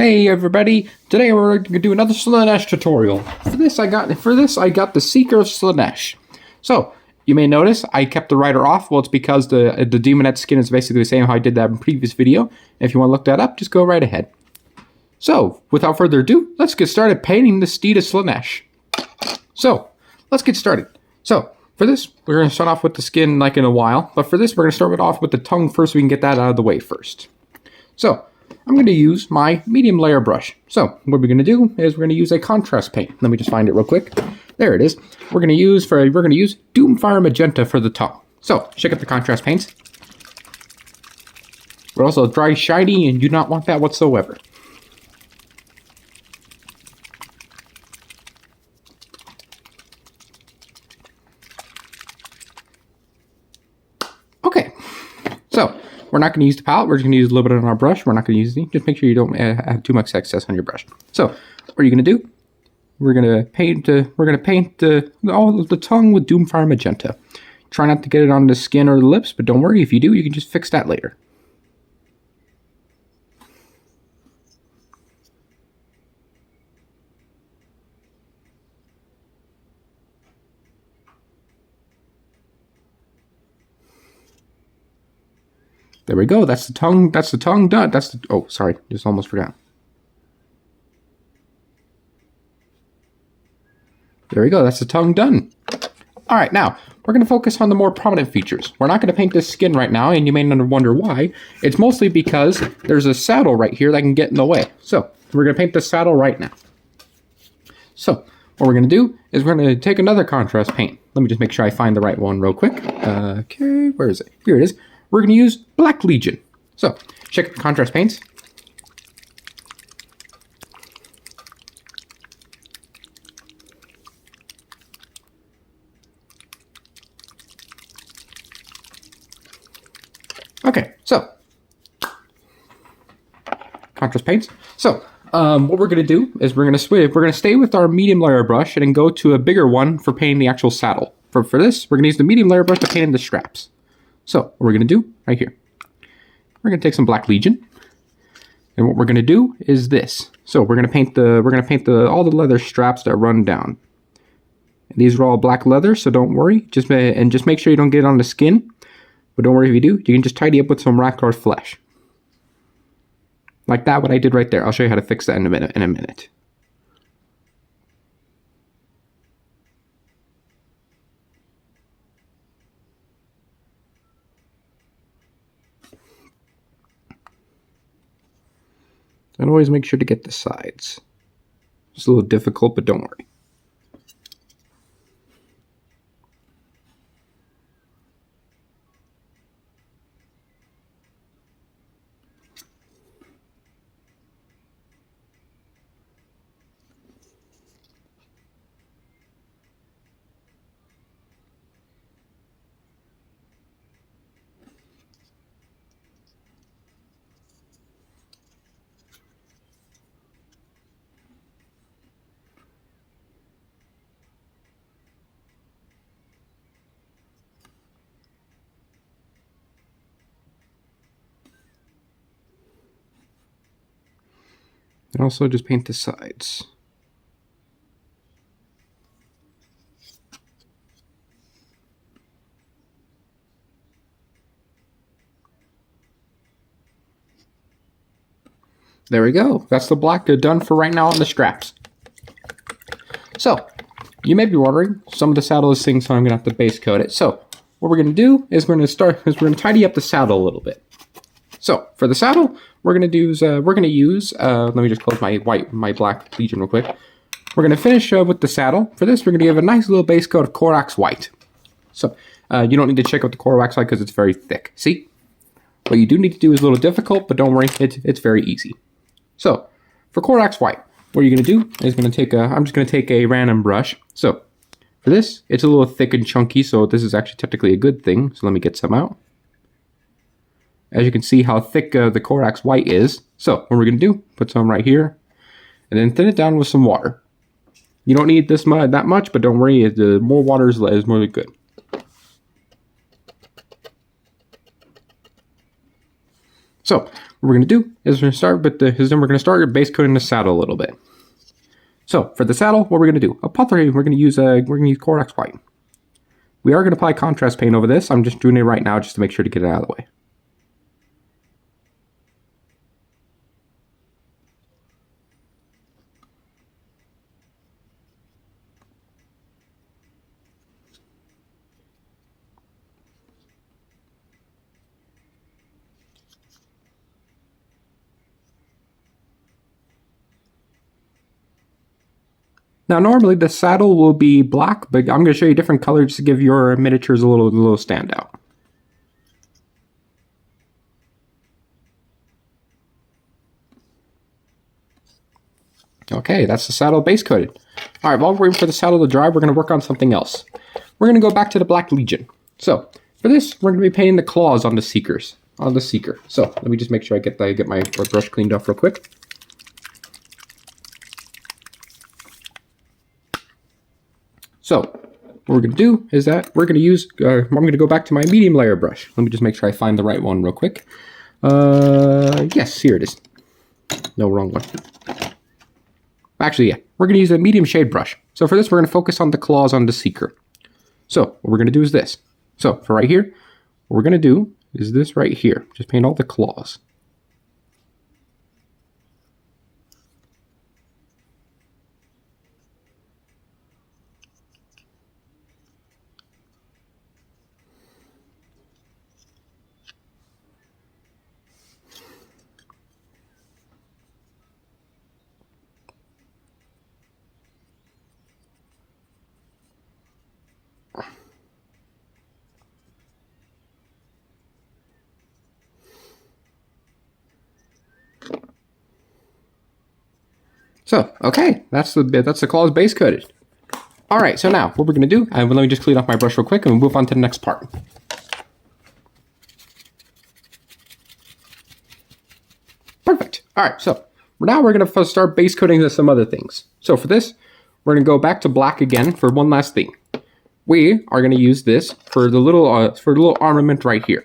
Hey everybody! Today we're going to do another slaanesh tutorial. For this I got the Seeker of Slaanesh. So you may notice I kept the rider off. Well, it's because the demonette skin is basically the same how I did that in the previous video. If you want to look that up, just go right ahead. So without further ado, let's get started painting the steed of Slaanesh. So let's get started. So for this, we're going to start off with the skin like in a while. But for this, we're going to start off with the tongue first so we can get that out of the way first. So I'm going to use my medium layer brush. So what we're going to do is we're going to use a contrast paint. Let me just find it real quick. There it is. We're going to use Doomfire Magenta for the tongue. So check out the contrast paints. We're also dry shiny and you do not want that whatsoever. Okay, so we're not going to use the palette. We're just going to use a little bit on our brush. We're not going to use any. Just make sure you don't have too much excess on your brush. So what are you going to do? We're going to paint all of the tongue with Doomfire Magenta. Try not to get it on the skin or the lips, but don't worry. If you do, you can just fix that later. There we go. That's the tongue. That's the tongue done. Oh, sorry. Just almost forgot. There we go. That's the tongue done. All right, now we're going to focus on the more prominent features. We're not going to paint this skin right now, and you may wonder why. It's mostly because there's a saddle right here that can get in the way. So we're going to paint the saddle right now. So what we're going to do is we're going to take another contrast paint. Let me just make sure I find the right one real quick. Okay, where is it? Here it is. We're going to use Black Legion. So check the contrast paints. Okay, so contrast paints. So what we're going to do is we're going to stay with our medium layer brush and then go to a bigger one for painting the actual saddle. For this, we're going to use the medium layer brush to paint in the straps. So what we're going to do right here, we're going to take some Black Legion, and what we're going to do is this. So we're going to paint all the leather straps that run down. And these are all black leather, so don't worry. Just make sure you don't get it on the skin. But don't worry if you do. You can just tidy up with some Rackar flesh, like that. What I did right there. I'll show you how to fix that in a minute. And always make sure to get the sides. It's a little difficult, but don't worry. And also just paint the sides. There we go. That's the black done for right now on the straps. So you may be wondering, some of the saddle is things, so I'm going to have to base coat it. So what we're going to do is we're going to tidy up the saddle a little bit. So for the saddle, we're going to use let me just close my Black Legion real quick. We're going to finish with the saddle. For this, we're going to give a nice little base coat of Korax White. So you don't need to check out the Korax White because it's very thick. See? What you do need to do is a little difficult, but don't worry, it's very easy. So for Korax White, what you're going to do is I'm just going to take a random brush. So for this, it's a little thick and chunky, so this is actually technically a good thing. So let me get some out. As you can see how thick the Korax White is. So what we're going to do, put some right here, and then thin it down with some water. You don't need that much, but don't worry, the more water is more good. So what we're going to do is we're going to start base coating the saddle a little bit. So for the saddle, what we're going to do, we're going to use Corax White. We are going to apply contrast paint over this. I'm just doing it right now just to make sure to get it out of the way. Now, normally the saddle will be black, but I'm going to show you different colors to give your miniatures a little standout. Okay, that's the saddle base coated. All right, while we're waiting for the saddle to dry, we're going to work on something else. We're going to go back to the Black Legion. So for this, we're going to be painting the claws on the Seeker. So let me just make sure I get my brush cleaned off real quick. So what we're going to do is that we're going to use, I'm going to go back to my medium layer brush. Let me just make sure I find the right one real quick. Yes, here it is. No, wrong one. Actually, yeah, we're going to use a medium shade brush. So for this, we're going to focus on the claws on the Seeker. So what we're going to do is this. So for right here, what we're going to do is this right here. Just paint all the claws. So, okay, that's the claws base coated. All right, so now what we're going to do, let me just clean off my brush real quick and we'll move on to the next part. Perfect. All right, so now we're going to start base coating some other things. So for this, we're going to go back to black again for one last thing. We are going to use this for the little armament right here.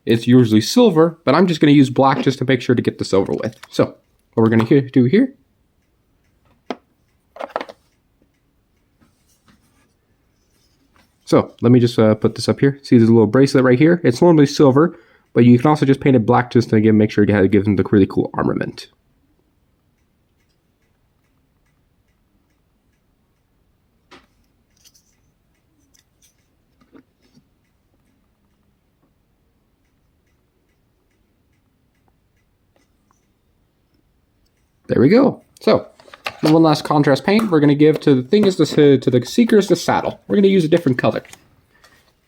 It's usually silver, but I'm just going to use black just to make sure to get this over with. So what we're going to do here. So let me just put this up here. See this little bracelet right here? It's normally silver, but you can also just paint it black just to make sure to give them the really cool armament. There we go. So one last contrast paint we're going to give to the Seeker's the saddle. We're going to use a different color.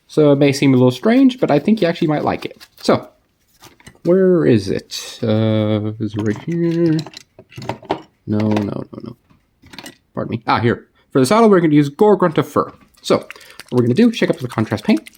So it may seem a little strange, but I think you actually might like it. So where is it? Is it right here? No. Pardon me. Ah, here. For the saddle, we're going to use Gorgrunta Fur. So what we're going to do, shake up the contrast paint.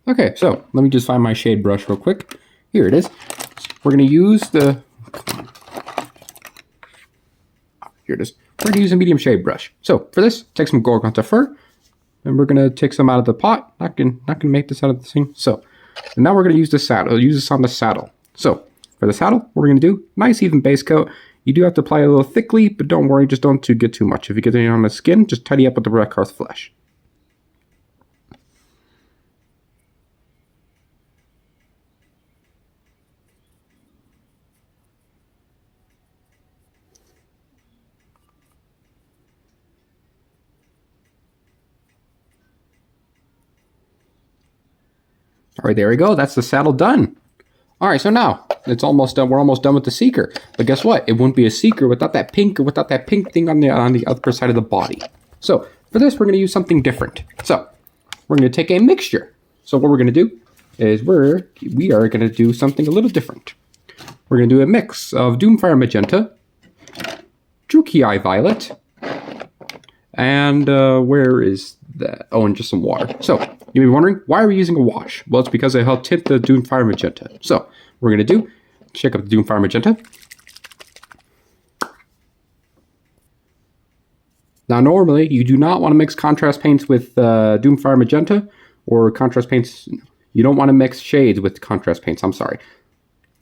Okay, so let me just find my shade brush real quick. Here it is. We're going to use here it is. We're going to use a medium shade brush. So for this, take some Gorgonta Fur, and we're going to take some out of the pot. Not going to make this out of the thing. So and now we're going to use the saddle. Use this on the saddle. So for the saddle, what we're going to do, nice even base coat. You do have to apply a little thickly, but don't worry, just don't get too much. If you get it on the skin, just tidy up with the red hearth flesh. All right, there we go. That's the saddle done. All right, so now it's almost done. We're almost done with the Seeker. But guess what? It wouldn't be a Seeker without that pink thing on the other side of the body. So for this, we're going to use something different. So we're going to take a mixture. So what we're going to do is we are going to do something a little different. We're going to do a mix of Doomfire Magenta, Druchii Violet, And where is that? Oh, and just some water. So you may be wondering, why are we using a wash? Well, it's because it helped tint the Doomfire Magenta. So what we're going to do, check out the Doomfire Magenta. Now, normally, you do not want to mix contrast paints with Doomfire Magenta, or contrast paints. You don't want to mix shades with contrast paints, I'm sorry.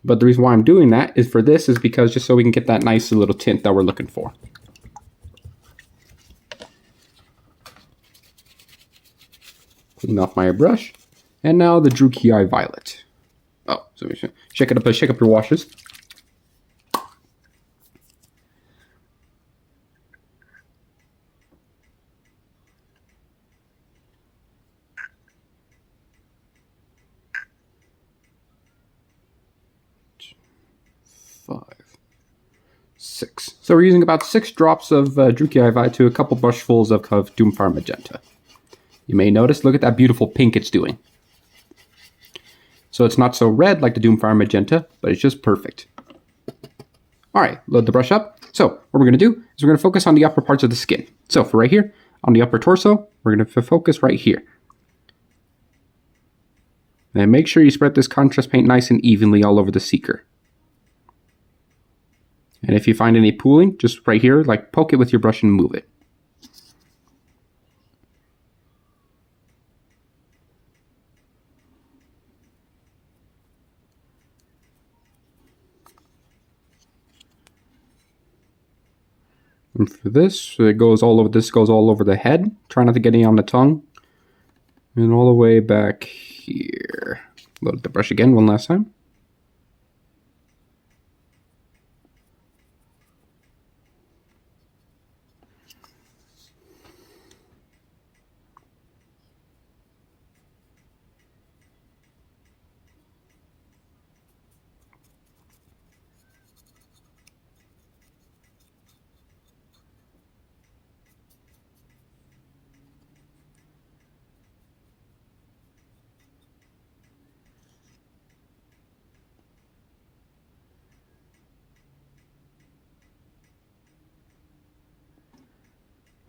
But the reason why I'm doing that is for this is because just so we can get that nice little tint that we're looking for. Clean off my brush. And now the Druchii Violet. Oh, so shake up your washes. Five, six. So we're using about 6 drops of Druchii Violet to a couple brushfuls of Doomfire Magenta. You may notice, look at that beautiful pink it's doing. So it's not so red like the Doomfire Magenta, but it's just perfect. Alright, load the brush up. So what we're going to do is we're going to focus on the upper parts of the skin. So for right here, on the upper torso, we're going to focus right here. And make sure you spread this contrast paint nice and evenly all over the seeker. And if you find any pooling, just right here, like poke it with your brush and move it. And for this, it goes all over. This goes all over the head. Try not to get any on the tongue. And all the way back here. Load the brush again one last time.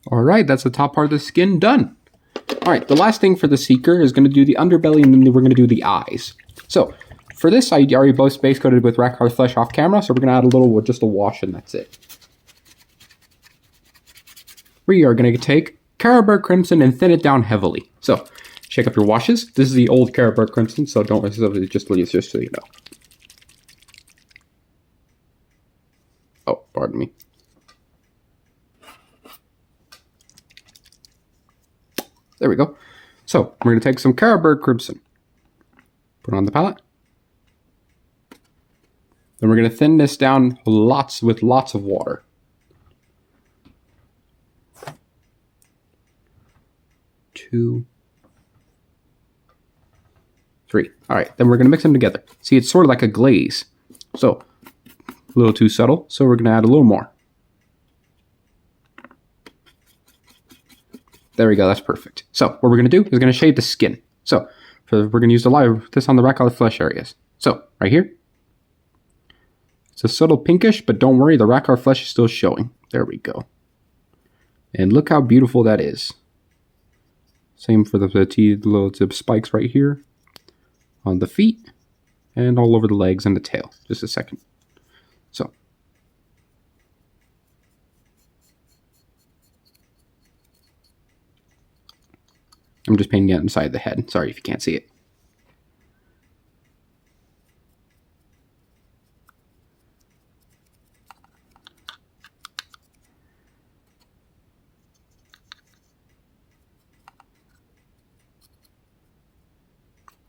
Alright, that's the top part of the skin done. Alright, the last thing for the seeker is going to do the underbelly, and then we're going to do the eyes. So, for this, I already both base coated with Rakhar Flesh off camera, so we're going to add a little, just a wash, and that's it. We are going to take Carroburg Crimson and thin it down heavily. So, shake up your washes. This is the old Carroburg Crimson, so don't, just so you know. Oh, pardon me. There we go. So, we're going to take some Carroburg Crimson. Put it on the palette. Then we're going to thin this down with lots of water. Two, three. Alright, then we're going to mix them together. See, it's sort of like a glaze. So, a little too subtle, so we're going to add a little more. There we go, that's perfect. So what we're going to do is we're going to shade the skin. So we're going to use this on the Rakhar Flesh areas. So right here, it's a subtle pinkish, but don't worry, the Rakhar Flesh is still showing. There we go. And look how beautiful that is. Same for the little tip spikes right here on the feet and all over the legs and the tail. Just a second. So. I'm just painting it inside the head. Sorry if you can't see it.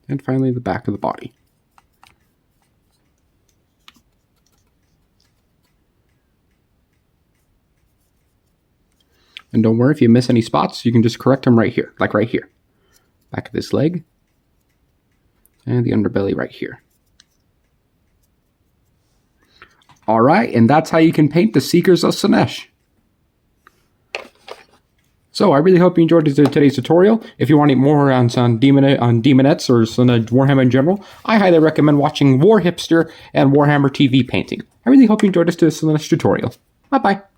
And finally, the back of the body. And don't worry, if you miss any spots, you can just correct them right here, like right here. Back of this leg. And the underbelly right here. Alright, and that's how you can paint the Seekers of Slaanesh. So I really hope you enjoyed today's tutorial. If you want more on Demonettes or Warhammer in general, I highly recommend watching War Hipster and Warhammer TV painting. I really hope you enjoyed this Slaanesh tutorial. Bye-bye.